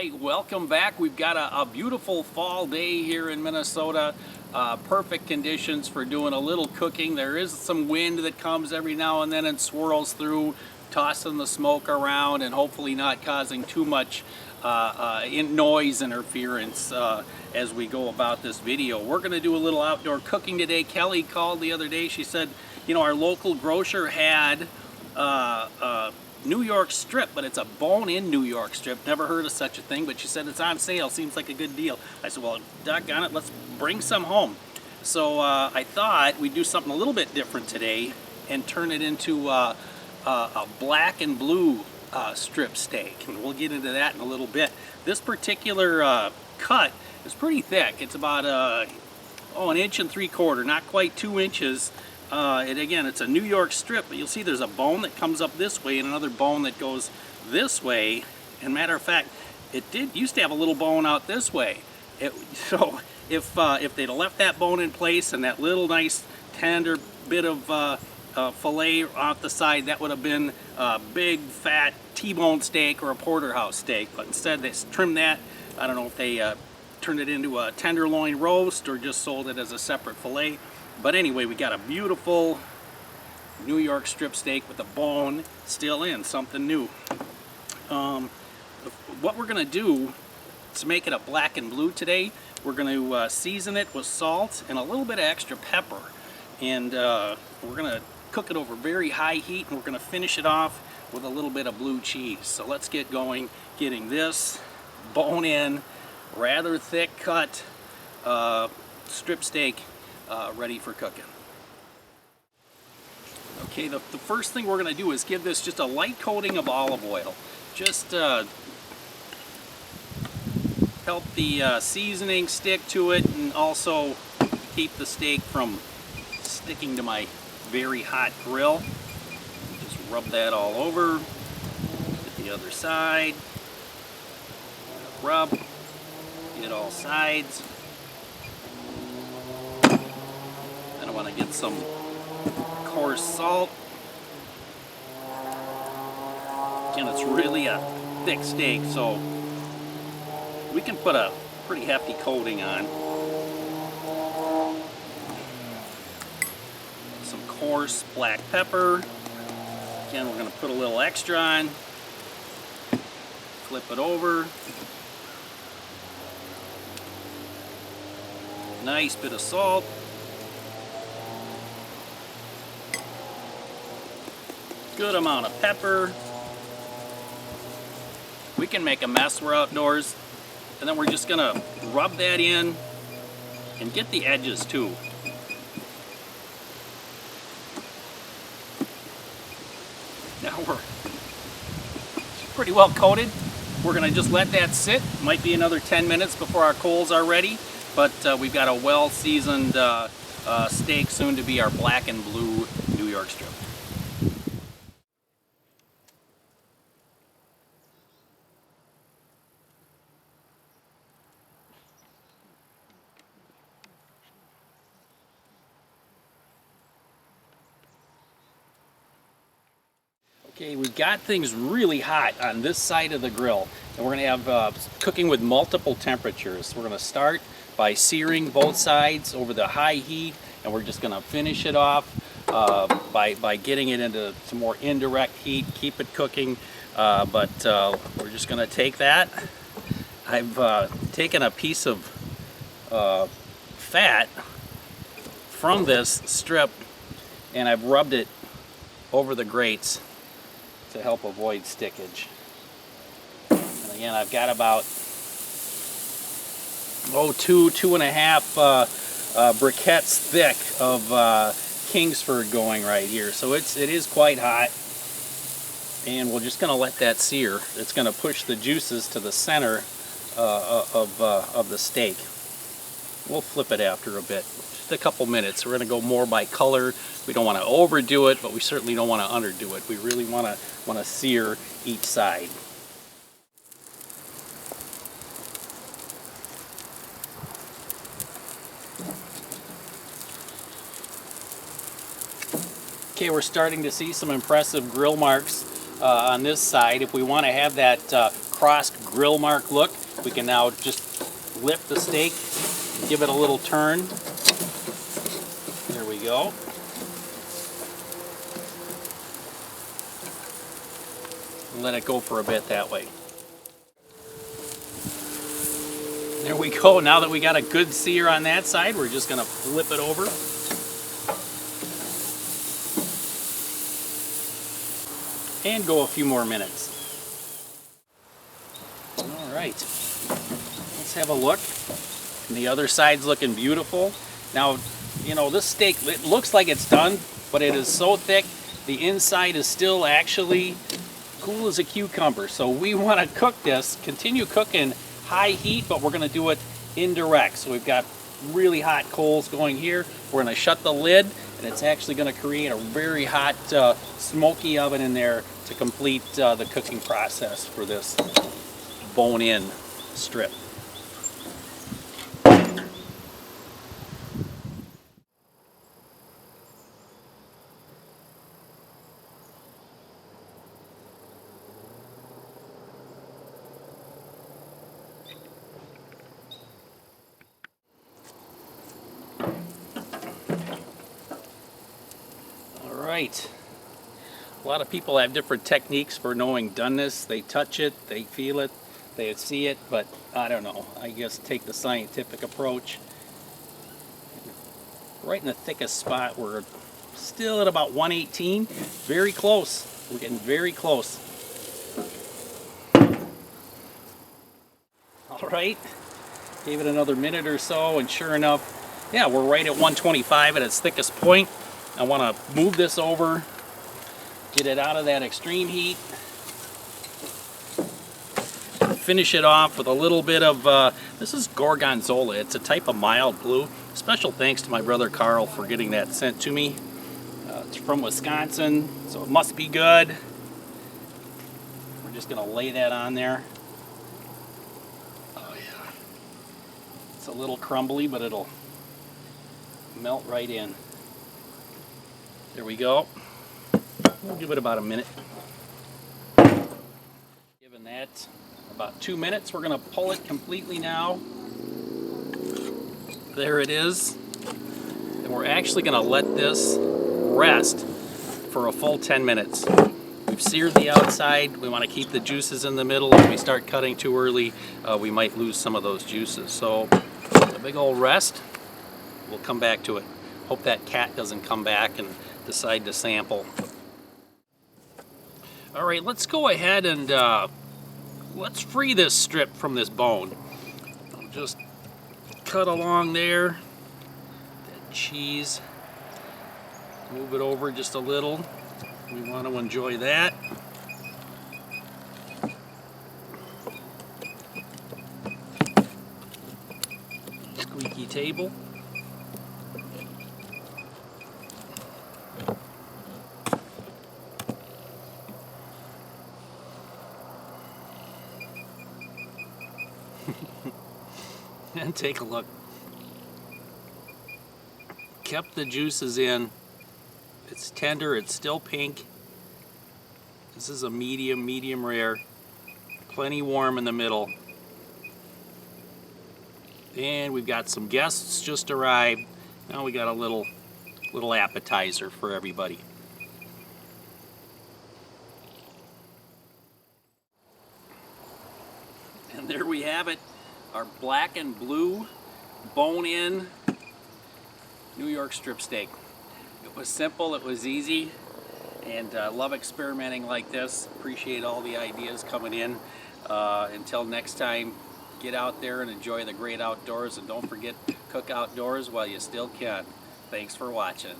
right, welcome back. We've got a beautiful fall day here in Minnesota. Perfect conditions for doing a little cooking. There is some wind that comes every now and then and swirls through, tossing the smoke around and hopefully not causing too much noise interference as we go about this video. We're going to do a little outdoor cooking today. Kelly called the other day. She said, you know, our local grocer had New York strip, but it's a bone-in New York strip. Never heard of such a thing, but she said it's on sale. Seems like a good deal. I said, well, doggone it, let's bring some home. So I thought we'd do something a little bit different today and turn it into a black and blue strip steak, and we'll get into that in a little bit. This particular cut is pretty thick. It's about an inch and 3/4, not quite 2 inches. And again, it's a New York strip, but you'll see there's a bone that comes up this way and another bone that goes this way. And matter of fact, it used to have a little bone out this way. So if they'd have left that bone in place and that little nice tender bit of fillet off the side, that would have been a big fat T-bone steak or a porterhouse steak. But instead they trimmed that. I don't know if they turned it into a tenderloin roast or just sold it as a separate fillet. But anyway, we got a beautiful New York strip steak with the bone still in, something new. What we're going to do to make it a black and blue today, we're going to season it with salt and a little bit of extra pepper. And we're going to cook it over very high heat, and we're going to finish it off with a little bit of blue cheese. So let's get going, getting this bone in, rather thick cut strip steak ready for cooking. Okay, the first thing we're going to do is give this just a light coating of olive oil. Just help the seasoning stick to it, and also keep the steak from sticking to my very hot grill. Just rub that all over. Get the other side. Rub. Get all sides. I want to get some coarse salt. Again, it's really a thick steak, so we can put a pretty hefty coating on. Some coarse black pepper. Again, we're going to put a little extra on. Flip it over. Nice bit of salt. Good amount of pepper. We can make a mess, we're outdoors. And then we're just gonna rub that in and get the edges too. Now we're pretty well coated. We're gonna just let that sit. Might be another 10 minutes before our coals are ready, but we've got a well-seasoned steak, soon to be our black and blue New York strip. Okay, we've got things really hot on this side of the grill, and we're going to have cooking with multiple temperatures. We're going to start by searing both sides over the high heat, and we're just going to finish it off by getting it into some more indirect heat, keep it cooking, but we're just going to take that. I've taken a piece of fat from this strip, and I've rubbed it over the grates to help avoid stickage. And again, I've got about 2.5 briquettes thick of Kingsford going right here. So it is quite hot, and we're just going to let that sear. It's going to push the juices to the center of the steak. We'll flip it after a bit. Just a couple minutes. We're going to go more by color. We don't want to overdo it, but we certainly don't want to underdo it. We really want to sear each side. Okay, we're starting to see some impressive grill marks on this side. If we want to have that crossed grill mark look. We can now just lift the steak, give it a little turn. There we go. And let it go for a bit that way. There we go. Now that we got a good sear on that side, we're just going to flip it over. And go a few more minutes. All right. Let's have a look. And the other side's looking beautiful. Now, you know, this steak, it looks like it's done, but it is so thick, the inside is still actually cool as a cucumber. So we want to cook this, continue cooking high heat, but we're going to do it indirect. So we've got really hot coals going here. We're going to shut the lid, and it's actually going to create a very hot smoky oven in there to complete the cooking process for this bone-in strip. Right. A lot of people have different techniques for knowing doneness. They touch it, they feel it, they see it, but I don't know. I guess take the scientific approach. Right in the thickest spot, we're still at about 118. Very close. We're getting very close. All right. Gave it another minute or so, and sure enough, yeah, we're right at 125 at its thickest point. I want to move this over, get it out of that extreme heat, finish it off with a little bit of, this is gorgonzola. It's a type of mild blue. Special thanks to my brother Carl for getting that sent to me. It's from Wisconsin, so it must be good. We're just going to lay that on there. Oh yeah. It's a little crumbly, but it'll melt right in. There we go. We'll give it about a minute. Given that about 2 minutes, we're going to pull it completely now. There it is. And we're actually going to let this rest for a full 10 minutes. We've seared the outside. We want to keep the juices in the middle. If we start cutting too early, we might lose some of those juices. So a big old rest. We'll come back to it. Hope that cat doesn't come back and decide to sample. All right, let's go ahead and let's free this strip from this bone. I'll just cut along there. That cheese. Move it over just a little. We want to enjoy that. Squeaky table. And take a look. Kept the juices in. It's tender, it's still pink. This is a medium rare. Plenty warm in the middle. And we've got some guests just arrived. Now we got a little appetizer for everybody. And there we have it. Our black and blue bone-in New York strip steak. It was simple, it was easy, and I love experimenting like this. Appreciate all the ideas coming in. Until next time, get out there and enjoy the great outdoors, and don't forget, cook outdoors while you still can. Thanks for watching.